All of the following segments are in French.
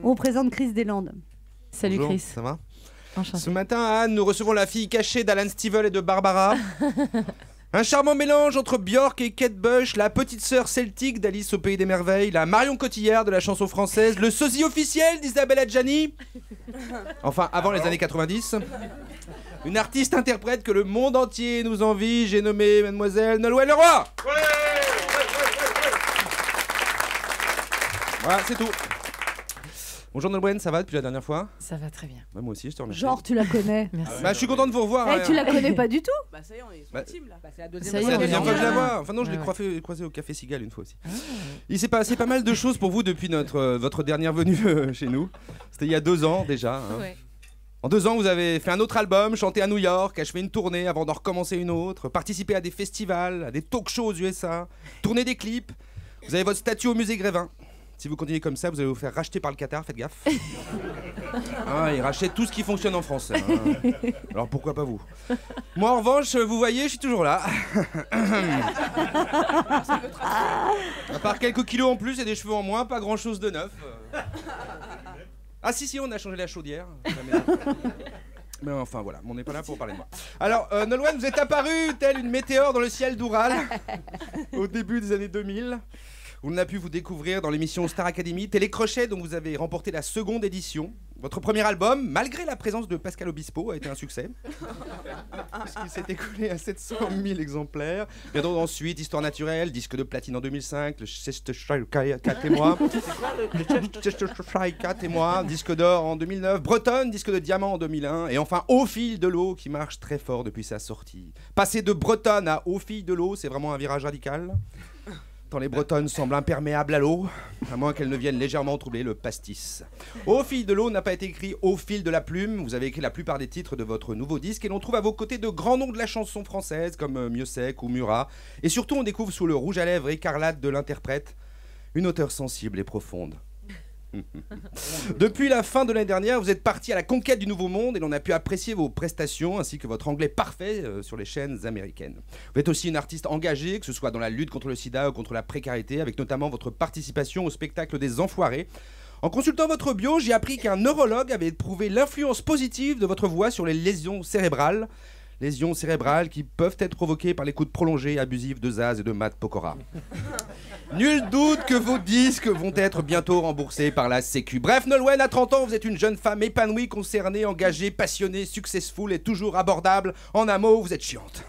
On présente Chris Deslandes. Salut. Bonjour, Chris. ça va? Enchanté. Ce matin à Anne, nous recevons la fille cachée d'Alan Stivell et de Barbara. Un charmant mélange entre Björk et Kate Bush, la petite sœur celtique d'Alice au Pays des Merveilles, la Marion Cotillard de la chanson française, le sosie officiel d'Isabelle Adjani. Enfin, avant les années 90. Une artiste-interprète que le monde entier nous envie, j'ai nommé Mademoiselle Nolwenn Leroy. Voilà, c'est tout. Bonjour Nolwenn, ça va depuis la dernière fois? Ça va très bien. Bah, moi aussi, je te remercie. Genre, tu la connais. Merci. Bah, je suis content de vous revoir. Tu la connais pas du tout. Bah ça y est, on est sur Bah, le team là. C'est la Ça C'est y est, la on est deuxième fois que je la ensemble. vois. Enfin non, je l'ai Ouais, croisé au Café Cigale une fois aussi. Il s'est passé pas mal de choses pour vous depuis votre dernière venue chez nous. C'était il y a 2 ans déjà. Hein. Ouais. En 2 ans, vous avez fait un autre album, chanté à New York, achevé une tournée avant d'en recommencer une autre, participé à des festivals, à des talk-shows aux USA, tourné des clips. Vous avez votre statue au musée Grévin. Si vous continuez comme ça, vous allez vous faire racheter par le Qatar, faites gaffe. Ah, ils rachètent tout ce qui fonctionne en France. Hein. Alors pourquoi pas vous? Moi en revanche, vous voyez, je suis toujours là. À part quelques kilos en plus et des cheveux en moins, pas grand chose de neuf. Ah si, on a changé la chaudière. Mais enfin voilà, on n'est pas là pour parler de moi. Alors, Nolwenn, vous êtes apparue telle une météore dans le ciel d'Oural au début des années 2000. On a pu vous découvrir dans l'émission Star Academy, Télécrochet, dont vous avez remporté la 2e édition. Votre premier album, malgré la présence de Pascal Obispo, a été un succès. Puisqu'il s'est écoulé à 700 000 exemplaires. Bien donc ensuite, Histoire naturelle, disque de platine en 2005, le Cheshire 4 et moi. Le Cheshire 4 et moi, disque d'or en 2009. Bretonne, disque de diamant en 2001. Et enfin, Au fil de l'eau, qui marche très fort depuis sa sortie. Passer de Bretonne à Au fil de l'eau, c'est vraiment un virage radical. Tant les Bretonnes semblent imperméables à l'eau, à moins qu'elles ne viennent légèrement troubler le pastis. Au fil de l'eau n'a pas été écrit au fil de la plume. Vous avez écrit la plupart des titres de votre nouveau disque et l'on trouve à vos côtés de grands noms de la chanson française comme Miossec ou Murat. Et surtout, on découvre sous le rouge à lèvres écarlate de l'interprète une auteure sensible et profonde. Depuis la fin de l'année dernière, vous êtes parti à la conquête du nouveau monde et l'on a pu apprécier vos prestations ainsi que votre anglais parfait sur les chaînes américaines. Vous êtes aussi une artiste engagée, que ce soit dans la lutte contre le sida ou contre la précarité, avec notamment votre participation au spectacle des Enfoirés. En consultant votre bio, j'ai appris qu'un neurologue avait éprouvé l'influence positive de votre voix sur les lésions cérébrales. Lésions cérébrales qui peuvent être provoquées par l'écoute prolongée et abusive de Zaz et de Matt Pokora. Nul doute que vos disques vont être bientôt remboursés par la Sécu. Bref, Nolwenn, à 30 ans, vous êtes une jeune femme épanouie, concernée, engagée, passionnée, successful et toujours abordable. En un mot, vous êtes chiante.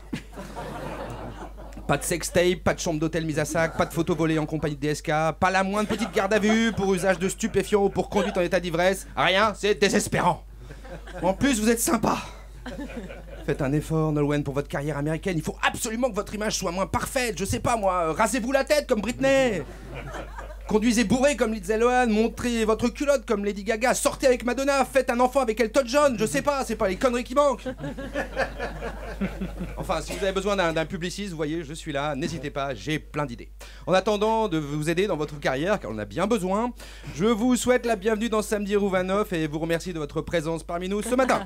Pas de sextape, pas de chambre d'hôtel mise à sac, pas de photos volées en compagnie de DSK, pas la moindre petite garde à vue pour usage de stupéfiants ou pour conduite en état d'ivresse. Rien, c'est désespérant. En plus, vous êtes sympa. Faites un effort, Nolwenn, pour votre carrière américaine. Il faut absolument que votre image soit moins parfaite. Je sais pas moi, rasez-vous la tête comme Britney. Conduisez bourré comme Lindsay Lohan, montrez votre culotte comme Lady Gaga, sortez avec Madonna, faites un enfant avec Elton John, je sais pas, c'est pas les conneries qui manquent. Enfin, si vous avez besoin d'un publiciste, vous voyez, je suis là, n'hésitez pas, j'ai plein d'idées. En attendant de vous aider dans votre carrière, car on a bien besoin, je vous souhaite la bienvenue dans Samedi Rouvanoff et vous remercie de votre présence parmi nous ce matin.